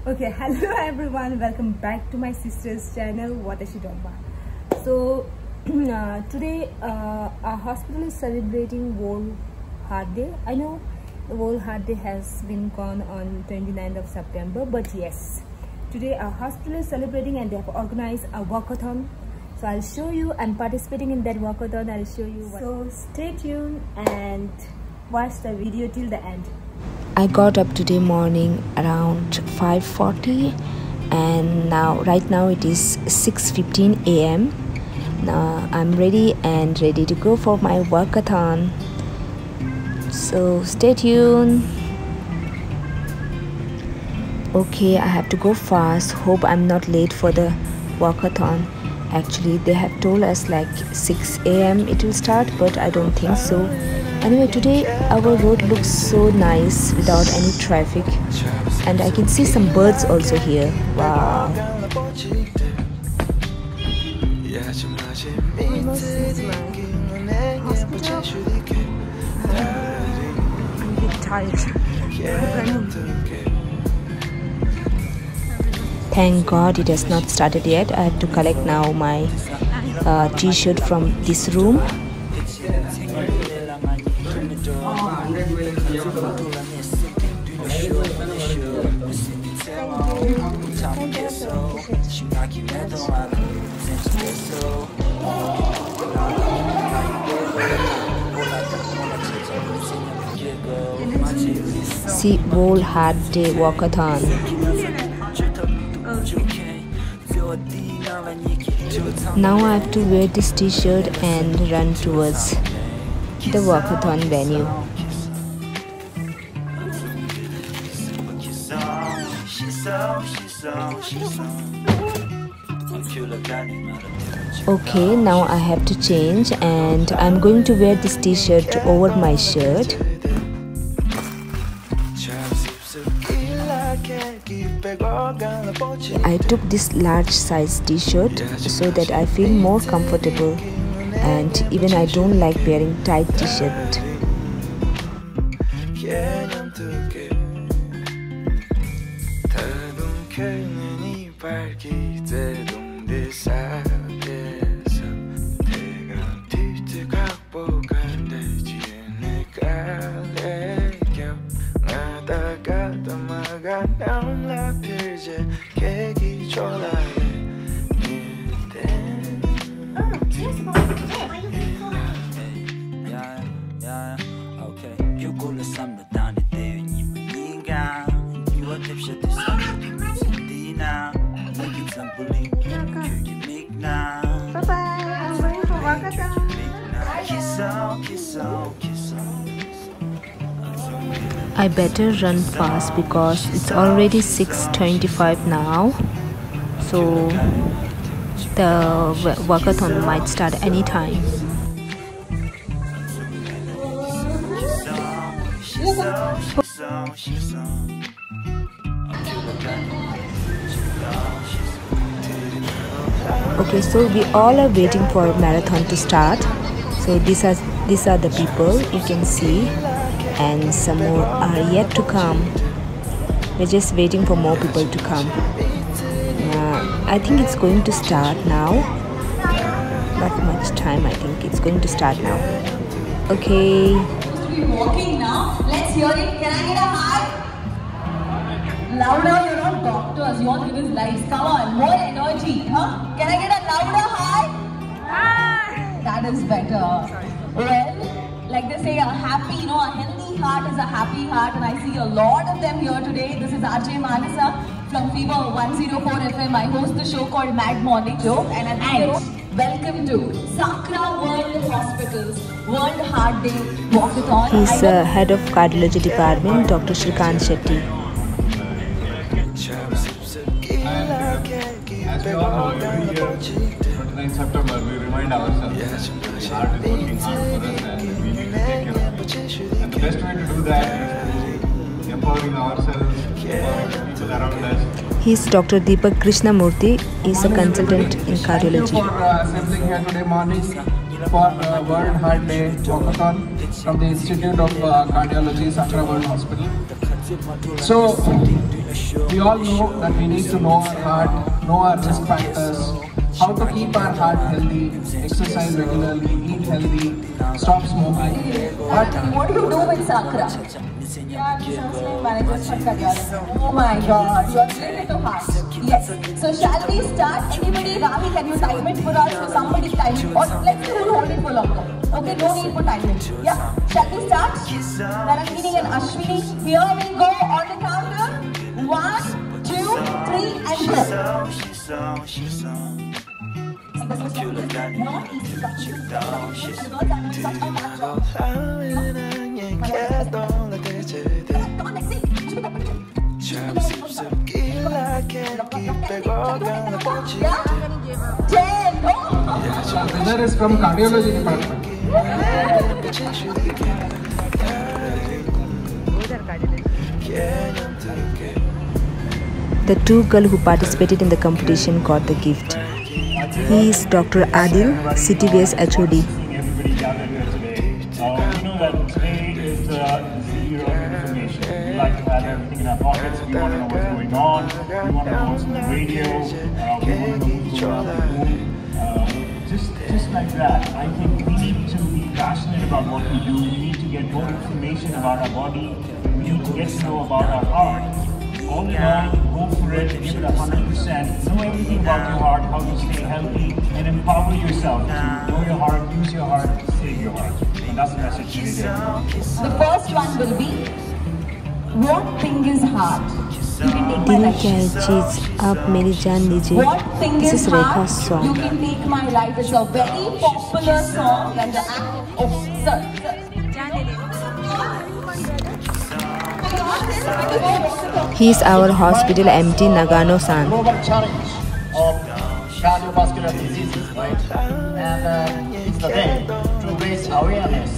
Okay, hello everyone, welcome back to my sister's channel Watashi Domba. So today our hospital is celebrating World Heart Day. I know the World Heart Day has been gone on 29th of September, but yes, today our hospital is celebrating and they have organized a walkathon. So I'll show you, I'm participating in that walkathon. I'll show you so stay tuned and watch the video till the end. I got up today morning around 5:40 and right now it is 6:15 a.m. Now I'm ready to go for my walkathon. So stay tuned. Okay, I have to go fast. Hope I'm not late for the walkathon. Actually, they have told us like 6 a.m. it will start, but I don't think so. Anyway, today our road looks so nice without any traffic, and I can see some birds also here. Wow. I'm a bit tired. Thank God it has not started yet. I have to collect now my t-shirt from this room. See, World Heart Day Walkathon. Now I have to wear this t-shirt and run towards the walkathon venue. Okay, now I have to change and I'm going to wear this t-shirt over my shirt. I took this large size t-shirt so that I feel more comfortable, and even I don't like wearing tight t-shirt. I better run fast because it's already 6:25 now, so the walkathon might start anytime. Okay, so we all are waiting for marathon to start. So these are the people you can see, and some more are yet to come. We're just waiting for more people to come. I think it's going to start now. Not much time, I think it's going to start now. Okay. Walking now. Let's hear it. Can I get a high? Louder, you're not doctors. You want to give us lives. Come on, more energy, huh? Can I get a louder high? Hi. That is better. Well, like they say, a happy, a healthy heart is a happy heart, and I see a lot of them here today. This is RJ Manasa from Fever 104 FM. I host the show called Mad Morning Show, and welcome to Sakra World Hospital's World Heart Day Walkathon. He's head of cardiology department, Dr. Shrikant Shetty. As we all know, every year, 29th September, we remind ourselves that heart is working hard for us and we need to take care of it. And the best way to do that is empowering ourselves, empowering the people around us. He's Dr. Deepak Krishnamurthy. He's a consultant in cardiology. Thank you for assembling here today morning for World Heart Day Walkathon from the Institute of Cardiology, Sakra World Hospital. So, We all know that we need to know our heart, know our risk factors, how to keep our heart healthy, exercise regularly, eat healthy, stop smoking. But what do you do with Sakra? Oh my God, you are related to heart. Yes. So shall we start? Anybody, Ravi, can you time it for us? So somebody time it. Or let's see who will hold it for longer. Okay, no need for timing. Yeah. Shall we start? Narangini and Ashwini. Here we go on the counter. 1, 2, 3, and go. Brother is from cardiology department. The two girls who participated in the competition got the gift. He is Dr. Adil, CTVS HOD. Everybody gathered here today. We know that today is the year of information. We like to have everything in our pockets. We want to know what's going on. We want to know what's on the radio. We want to know who's going on the moon. Just like that, I think we need to be passionate about what we do. We need to get more information about our body. We need to get to know about our heart. All in all, go for it, give it 100%. Know everything about your heart, how to stay healthy, and empower yourself to know your heart, use your heart, save your heart. And that's the message today. The first one will be, what thing is heart? You can take my Dil life. kya hai cheez aap meri jaan lijiye. What thing This is is Rekha's heart? song. You can take my life. It's a very popular song and the act of sir. He is our hospital MT Nagano-san. Global challenge of cardiovascular diseases, right? And it's the day to raise awareness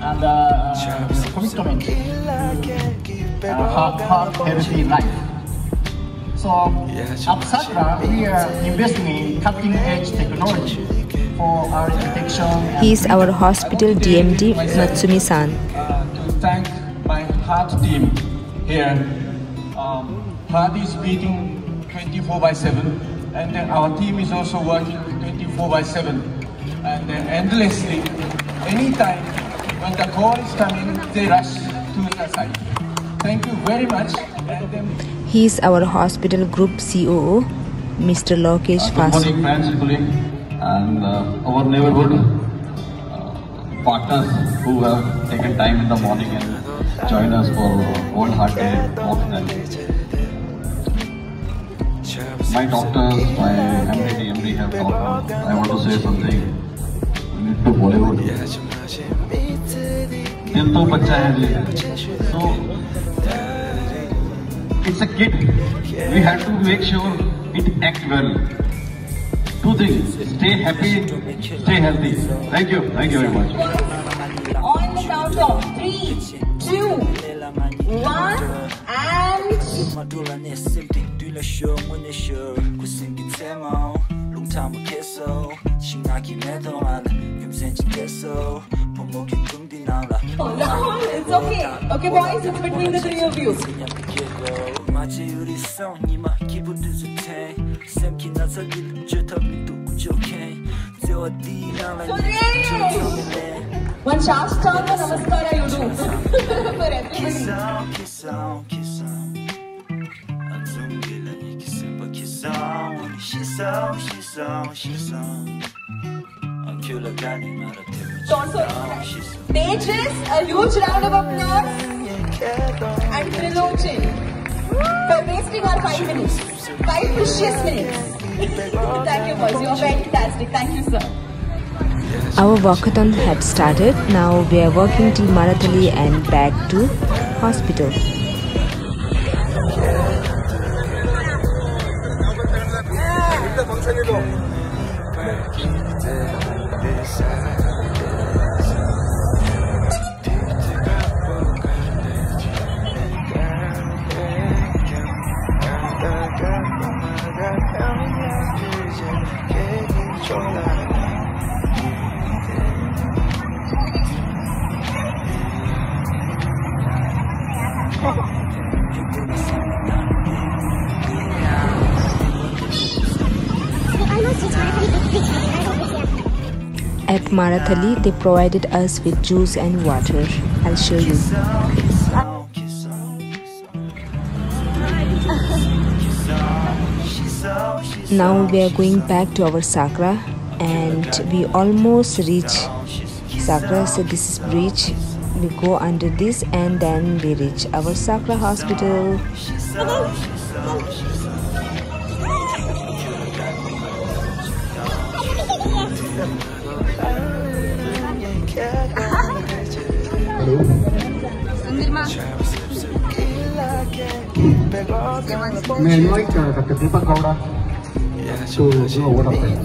and commitment to heart healthy life. So at Sakra, we are investing in cutting-edge technology for our detection. He is our hospital DMD Matsumi-san. To thank my heart team here. Heart is beating 24/7, and then our team is also working 24/7, and endlessly. Anytime when the call is coming, they rush to the site. Thank you very much. And then He is our hospital group COO, Mr. Lokesh good Vasu. morning, friends, colleagues, and our neighborhood partners who have taken time in the morning and joined us for World Heart Day. My doctors, my MD have talked. I want to say something. We need to Bollywood. Dil to bacha hai ji. So it's a kid. We have to make sure it act well. Two things: stay happy, stay healthy. Thank you very much. On the count of 3, 2, 1, and oh, no, it's okay. Okay, boys, it's between the three of you. One Shashtanga Namaskara you do for everybody. Tejas, a huge round of applause. And Trilochin for wasting our 5 minutes. 5 precious minutes. Thank you, boys. You are fantastic. Thank you, sir. Our walkathon had started. Now we are walking till Marathali and back to hospital. at Marathali, they provided us with juice and water. I'll show you. Now we are going back to our Sakra and we almost reach Sakra. So this is bridge. We go under this and then we reach our Sakra hospital. May I invite Dr. Deepak Gowda to do a word of prayer.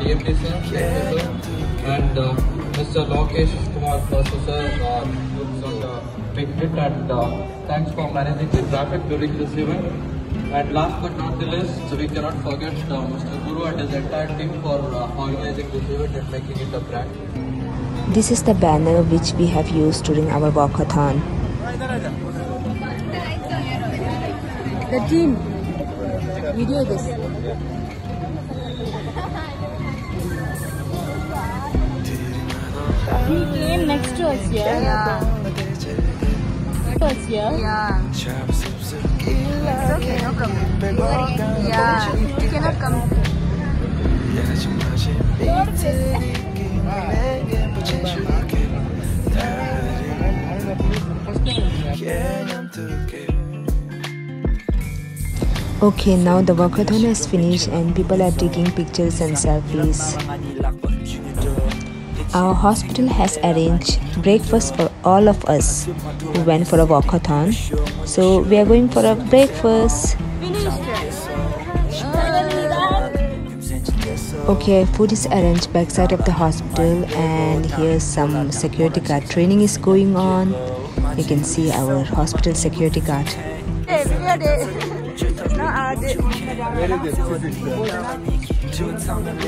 DMT sir, and Mr. Lokesh Kumar sir looks on the big hit, and thanks for managing the traffic during this event. And last but not the least, so we cannot forget Mr. Guru and his entire team for organizing this event and making it a brand. This is the banner which we have used during our walkathon. The team video this. He came next to us here. Yeah. To us here. Yeah. It's okay, no problem. Yeah, you cannot come. Okay, now the walkathon has finished and people are taking pictures and selfies. Our hospital has arranged breakfast for all of us who went for a walkathon. So we are going for a breakfast. Okay, food is arranged backside of the hospital and here's some security guard training is going on. You can see our hospital security guard.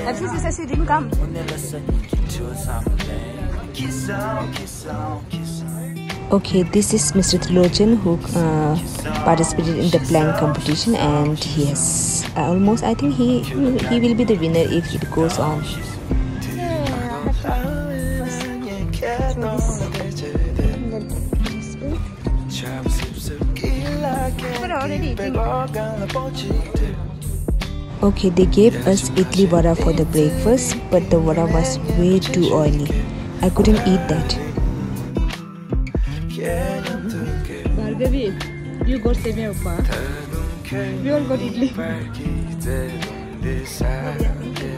FCC didn't come. Okay, this is Mr. Thilojan who participated in the plank competition and he has almost, I think he will be the winner if it goes on. Okay, they gave us idli vada for the breakfast, but the vada was way too oily. I couldn't eat that. Bhargavi, you got semia upma. We all got idli.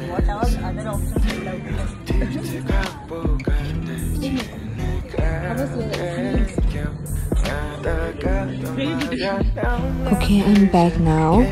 What else other options Okay, I'm back now.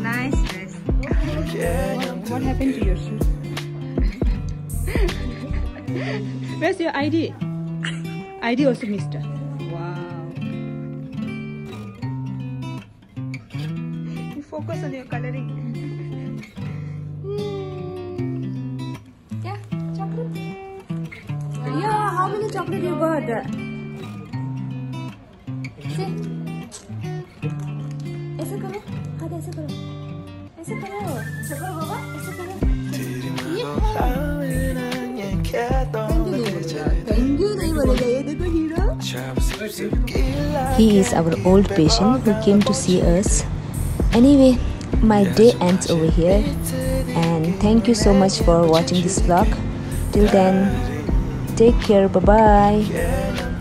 Nice dress. What happened to your shoes? Where's your ID? ID also missed. Wow. You focus on your coloring. Yeah, chocolate. Yeah, how many chocolate you got? See? ऐसे करो, हाथ ऐसे करो, ऐसे करो, ऐसे करो बाबा, ऐसे करो. Thank you नहीं बोलेगा ये देखो hero. He is our old patient who came to see us. Anyway, my day ends over here, and thank you so much for watching this vlog. Till then, take care. Bye bye.